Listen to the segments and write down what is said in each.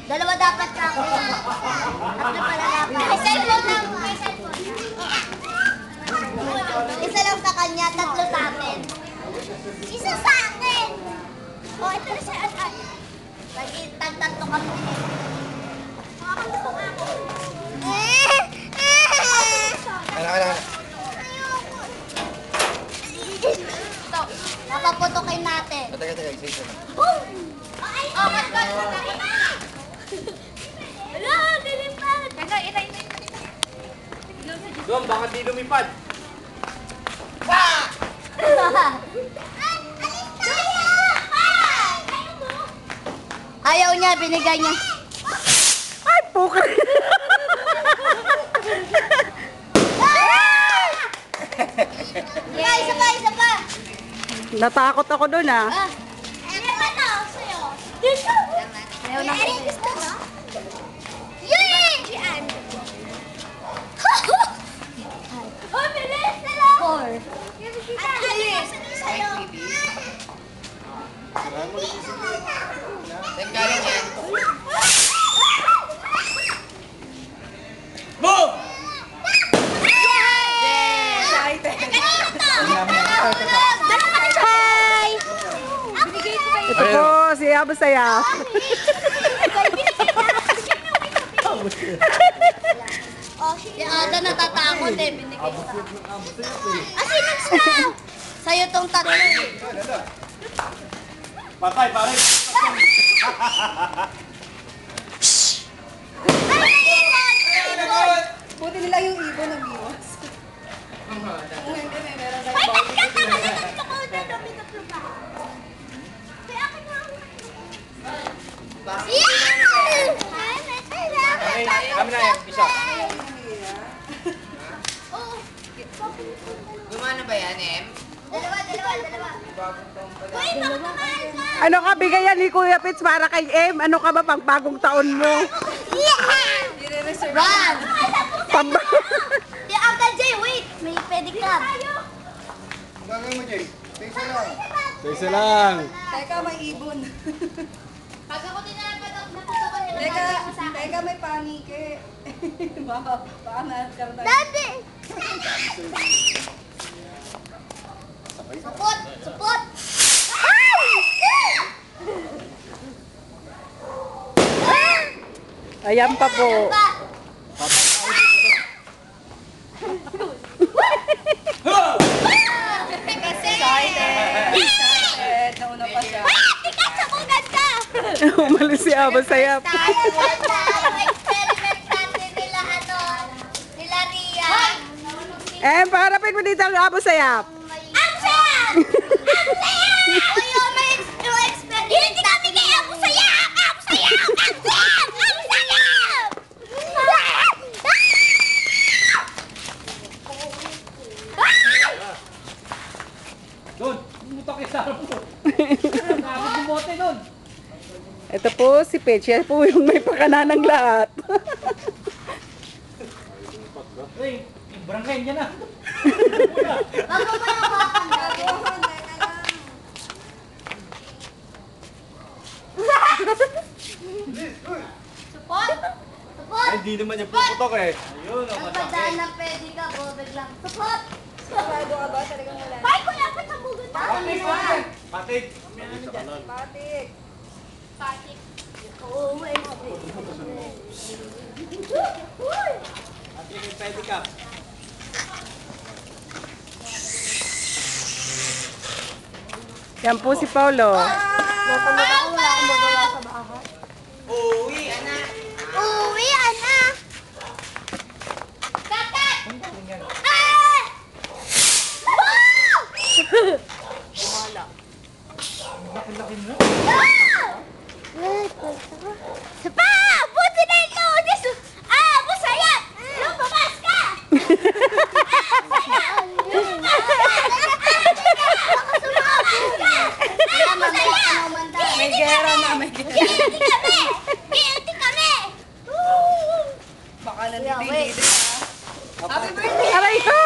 Dalawa dapat sa akin. Tatlo pala dapat. May cellphone lang. May cellphone. Isa lang sa kanya, tatlo sa akin. Isa sa akin. Oh, ito na sa akin. Tag-tatlo kami. Makakanto nga ako. Ano. Ito, papaputukin natin. Teka, isa na. Oh, ba't ba? Wala, nilipad. Ita. Doon, baka di lumipad. Ayaw niya, binigay niya. Ay, puka! Isa pa. Natakot ako doon ah. Ano ba ito? Sa'yo? Dito. Ayaw na. Gusto mo? Yay! Oh, bilis na lang. 4. At bilis. Sa'yo. Thank galing yan. Boom! Hi! Ito po, si Abu Sayyaf. Si Ada natatakot eh. Binigay sa sinong sa? Sa'yo tong tatlo. Patay, pare. Buti nila yung ibon na biwas. Ay, nagkatama na tatlo ko. Dami tatlo ba? Kaya akin na. Yeah! Kami na yan, isa. Gumana ba yan, Em? Dalawa. Uy, baka mamahal ka. Ano ka, bigayan ni Kuya Pits para kay M? Ano ka ba pang bagong taon mo? Yeah! Run! Pang- Si Uncle Jay, wait! May pedicab. Gagawin mo, Jay. Isa lang. Isa lang. Teka, may ibon. Pag ako tinapad ako, naputukan nila sa akin. Teka, may panike. Baka na-scar tayo. Dati! Supot! Ayan pa po. Kasi... Nauna pa siya. Di ka sakugan ka! Umalis si Abu Sayyaf. Experiment natin nila nila Ria. Paharapin mo dito ang Abu Sayyaf. Ang sayap! Uy, may experiment. Hindi kami kay Abu Sayap! Abu Sayap! Ang sayap! Abu Sayap! Doon, bumutok yung sarap mo. Nakakot yung bote doon. Ito po si Pets. Yan po yung may pakananang lahat. Hey, barangay niya na. Bago pa yung hawakan natin. Support? Support? Hindi naman niya puputok eh. Ayun, Ang padaan ng pwede ka, bobeg lang. Support! Sigurado ka ba? Talagang wala. Bye, kuya, ba't ang bugod na? Patik, pare. Patik. Patik. Oo, wait. Patik yung pedicab. Yan po si Paulo. Wala akong magawa sa bahay. Uwi, anak. Uwi, anak! Kakat! Ah! Wow! Pa! Buti na yung lunes! Masaya! Lumabas ka! May gera na, may gera. Guilty kami! Guilty kami! Baka nandito Wait. Happy birthday! Aray ko!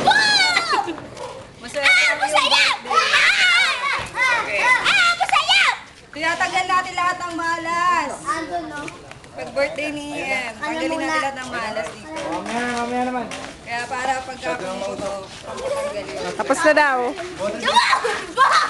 Wow! Masaya Masaya! Masaya! Tinatanggal natin lahat ng mahal birthday ni Em. Tanggalin na lahat ng malas dito. Mamaya naman. Kaya para pagka pumutok, tanggalin. Tapos na daw. Ba!